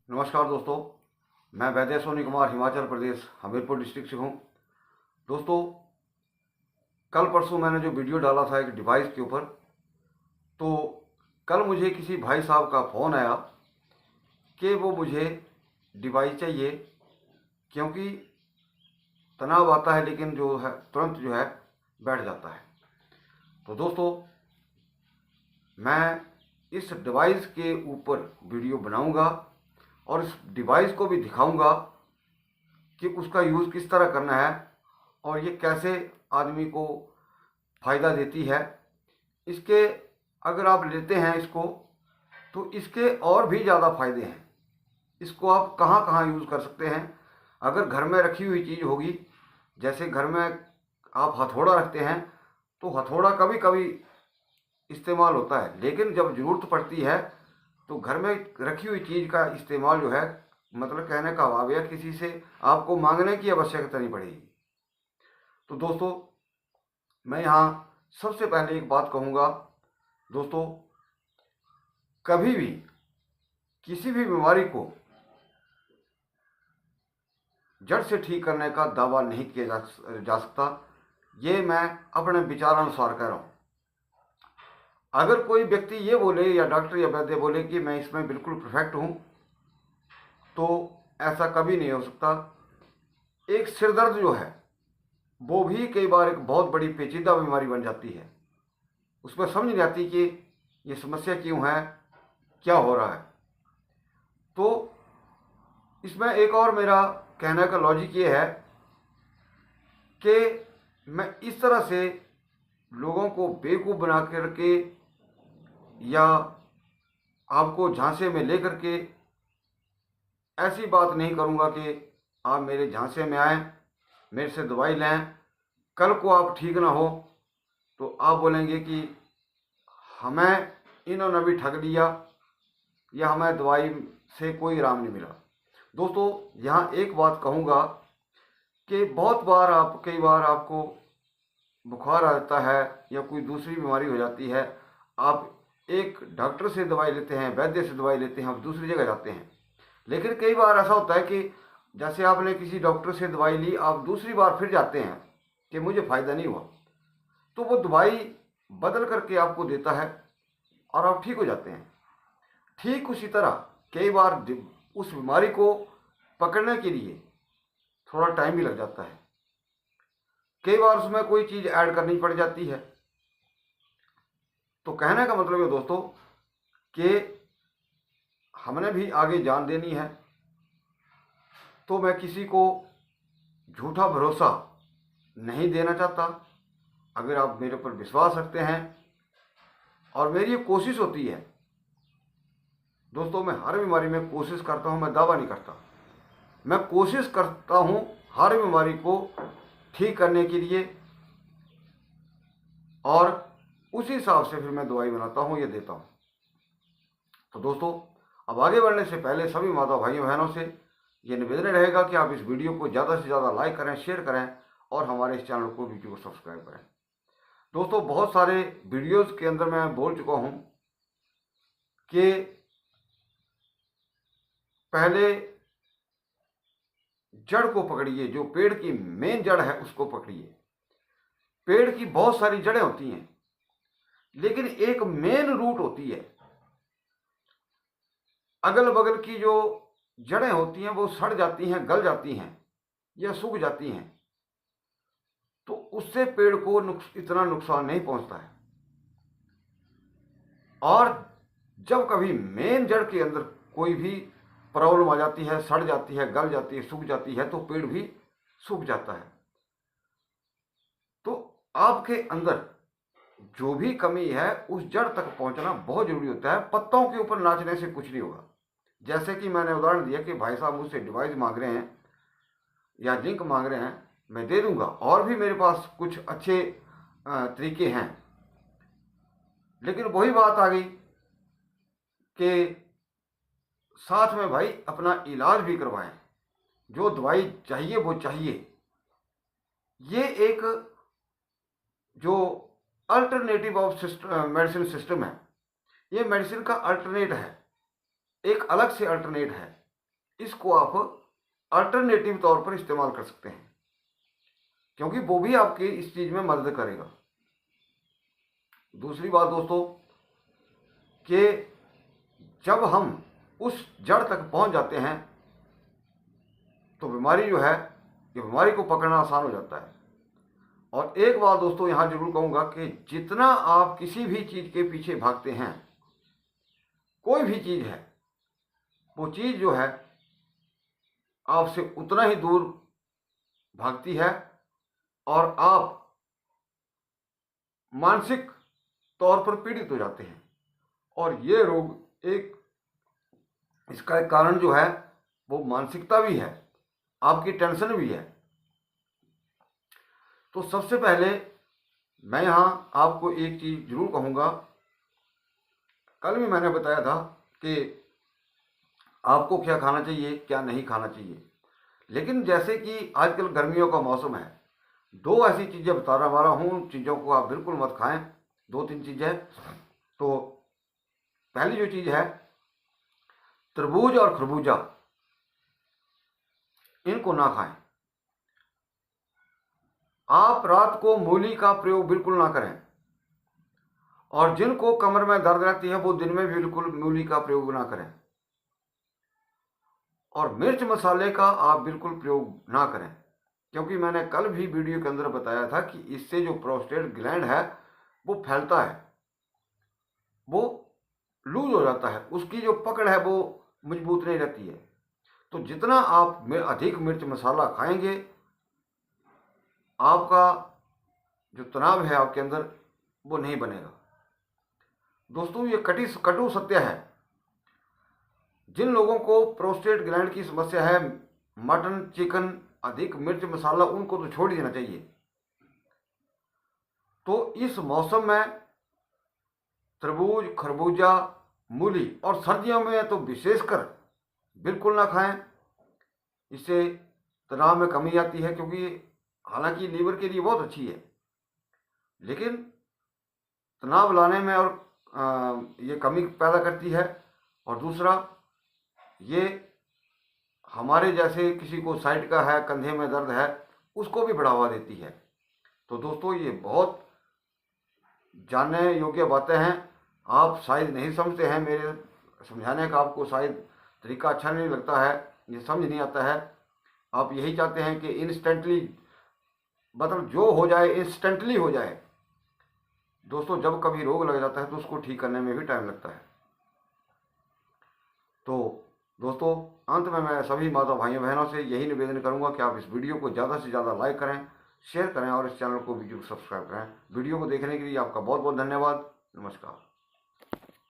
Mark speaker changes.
Speaker 1: नमस्कार दोस्तों, मैं वैद्य सोनी कुमार हिमाचल प्रदेश हमीरपुर डिस्ट्रिक्ट से हूँ। दोस्तों, कल परसों मैंने जो वीडियो डाला था एक डिवाइस के ऊपर, तो कल मुझे किसी भाई साहब का फ़ोन आया कि वो मुझे डिवाइस चाहिए, क्योंकि तनाव आता है लेकिन जो है तुरंत जो है बैठ जाता है। तो दोस्तों, मैं इस डिवाइस के ऊपर वीडियो बनाऊंगा और इस डिवाइस को भी दिखाऊंगा कि उसका यूज़ किस तरह करना है और ये कैसे आदमी को फ़ायदा देती है। इसके अगर आप लेते हैं इसको, तो इसके और भी ज़्यादा फ़ायदे हैं। इसको आप कहाँ कहाँ यूज़ कर सकते हैं। अगर घर में रखी हुई चीज़ होगी, जैसे घर में आप हथौड़ा रखते हैं, तो हथौड़ा कभी कभी इस्तेमाल होता है, लेकिन जब ज़रूरत पड़ती है तो घर में रखी हुई चीज़ का इस्तेमाल जो है, मतलब कहने का भाव है किसी से आपको मांगने की आवश्यकता नहीं पड़ेगी। तो दोस्तों, मैं यहाँ सबसे पहले एक बात कहूँगा। दोस्तों, कभी भी किसी भी बीमारी को जड़ से ठीक करने का दावा नहीं किया जा सकता। ये मैं अपने विचारानुसार कह रहा हूँ। अगर कोई व्यक्ति ये बोले या डॉक्टर या वैद्य बोले कि मैं इसमें बिल्कुल परफेक्ट हूँ, तो ऐसा कभी नहीं हो सकता। एक सिर दर्द जो है वो भी कई बार एक बहुत बड़ी पेचीदा बीमारी बन जाती है। उसमें समझ नहीं आती कि ये समस्या क्यों है, क्या हो रहा है। तो इसमें एक और मेरा कहने का लॉजिक ये है कि मैं इस तरह से लोगों को बेवकूफ़ बना करके या आपको झांसे में लेकर के ऐसी बात नहीं करूँगा कि आप मेरे झांसे में आएँ, मेरे से दवाई लें, कल को आप ठीक ना हो तो आप बोलेंगे कि हमें इन्होंने भी ठग लिया या हमें दवाई से कोई आराम नहीं मिला। दोस्तों, यहाँ एक बात कहूँगा कि कई बार आपको बुखार आ जाता है या कोई दूसरी बीमारी हो जाती है, आप एक डॉक्टर से दवाई लेते हैं, वैद्य से दवाई लेते हैं, आप दूसरी जगह जाते हैं। लेकिन कई बार ऐसा होता है कि जैसे आपने किसी डॉक्टर से दवाई ली, आप दूसरी बार फिर जाते हैं कि मुझे फ़ायदा नहीं हुआ, तो वो दवाई बदल करके आपको देता है और आप ठीक हो जाते हैं। ठीक उसी तरह कई बार उस बीमारी को पकड़ने के लिए थोड़ा टाइम भी लग जाता है। कई बार उसमें कोई चीज़ ऐड करनी पड़ जाती है। तो कहने का मतलब है दोस्तों कि हमने भी आगे जान देनी है। तो मैं किसी को झूठा भरोसा नहीं देना चाहता। अगर आप मेरे पर विश्वास रखते हैं, और मेरी ये कोशिश होती है दोस्तों, मैं हर बीमारी में कोशिश करता हूँ, मैं दावा नहीं करता। मैं कोशिश करता हूँ हर बीमारी को ठीक करने के लिए, और उसी हिसाब से फिर मैं दवाई बनाता हूँ, ये देता हूँ। तो दोस्तों, अब आगे बढ़ने से पहले सभी माता भाइयों बहनों से ये निवेदन रहेगा कि आप इस वीडियो को ज़्यादा से ज़्यादा लाइक करें, शेयर करें और हमारे इस चैनल को वीडियो को सब्सक्राइब करें। दोस्तों, बहुत सारे वीडियोज़ के अंदर मैं बोल चुका हूँ कि पहले जड़ को पकड़िए, जो पेड़ की मेन जड़ है उसको पकड़िए। पेड़ की बहुत सारी जड़ें होती हैं, लेकिन एक मेन रूट होती है। अगल बगल की जो जड़ें होती हैं वो सड़ जाती हैं, गल जाती हैं या सूख जाती हैं, तो उससे पेड़ को इतना नुकसान नहीं पहुंचता है। और जब कभी मेन जड़ के अंदर कोई भी प्रॉब्लम आ जाती है, सड़ जाती है, गल जाती है, सूख जाती है, तो पेड़ भी सूख जाता है। तो आपके अंदर जो भी कमी है उस जड़ तक पहुंचना बहुत जरूरी होता है। पत्तों के ऊपर नाचने से कुछ नहीं होगा। जैसे कि मैंने उदाहरण दिया कि भाई साहब मुझसे डिवाइस मांग रहे हैं या लिंक मांग रहे हैं, मैं दे दूंगा। और भी मेरे पास कुछ अच्छे तरीके हैं, लेकिन वही बात आ गई कि साथ में भाई अपना इलाज भी करवाएं। जो दवाई चाहिए वो चाहिए। ये एक जो अल्टरनेटिव ऑफ मेडिसिन सिस्टम है, ये मेडिसिन का अल्टरनेट है, एक अलग से अल्टरनेट है। इसको आप अल्टरनेटिव तौर पर इस्तेमाल कर सकते हैं, क्योंकि वो भी आपकी इस चीज़ में मदद करेगा। दूसरी बात दोस्तों कि जब हम उस जड़ तक पहुंच जाते हैं तो बीमारी जो है, ये बीमारी को पकड़ना आसान हो जाता है। और एक बात दोस्तों यहाँ जरूर कहूँगा कि जितना आप किसी भी चीज़ के पीछे भागते हैं, कोई भी चीज़ है, वो चीज़ जो है आपसे उतना ही दूर भागती है और आप मानसिक तौर पर पीड़ित हो जाते हैं। और ये रोग इसका एक कारण जो है वो मानसिकता भी है, आपकी टेंशन भी है। तो सबसे पहले मैं यहाँ आपको एक चीज़ जरूर कहूँगा, कल भी मैंने बताया था कि आपको क्या खाना चाहिए क्या नहीं खाना चाहिए, लेकिन जैसे कि आजकल गर्मियों का मौसम है, दो ऐसी चीज़ें बता रहा हूँ, उन चीज़ों को आप बिल्कुल मत खाएं। दो तीन चीज़ें। तो पहली जो चीज़ है तरबूज और खरबूजा, इनको ना खाएं। आप रात को मूली का प्रयोग बिल्कुल ना करें, और जिनको कमर में दर्द रहती है वो दिन में बिल्कुल मूली का प्रयोग ना करें। और मिर्च मसाले का आप बिल्कुल प्रयोग ना करें, क्योंकि मैंने कल भी वीडियो के अंदर बताया था कि इससे जो प्रोस्टेट ग्लैंड है वो फैलता है, वो लूज हो जाता है, उसकी जो पकड़ है वो मजबूत नहीं रहती है। तो जितना आप अधिक मिर्च मसाला खाएंगे, आपका जो तनाव है आपके अंदर वो नहीं बनेगा। दोस्तों ये कटु सत्य है। जिन लोगों को प्रोस्टेट ग्लैंड की समस्या है, मटन चिकन अधिक मिर्च मसाला उनको तो छोड़ देना चाहिए। तो इस मौसम में तरबूज खरबूजा मूली, और सर्दियों में तो विशेषकर बिल्कुल ना खाएं। इससे तनाव में कमी आती है, क्योंकि हालांकि लीवर के लिए बहुत अच्छी है, लेकिन तनाव लाने में और ये कमी पैदा करती है। और दूसरा, ये हमारे जैसे किसी को साइड का है, कंधे में दर्द है, उसको भी बढ़ावा देती है। तो दोस्तों ये बहुत जानने योग्य बातें हैं। आप शायद नहीं समझते हैं, मेरे समझाने का आपको शायद तरीका अच्छा नहीं लगता है, ये समझ नहीं आता है। आप यही चाहते हैं कि इंस्टेंटली, मतलब जो हो जाए इंस्टेंटली हो जाए। दोस्तों जब कभी रोग लग जाता है तो उसको ठीक करने में भी टाइम लगता है। तो दोस्तों अंत में मैं सभी माता भाइयों बहनों से यही निवेदन करूंगा कि आप इस वीडियो को ज़्यादा से ज़्यादा लाइक करें, शेयर करें और इस चैनल को वीडियो सब्सक्राइब करें। वीडियो को देखने के लिए आपका बहुत बहुत धन्यवाद। नमस्कार।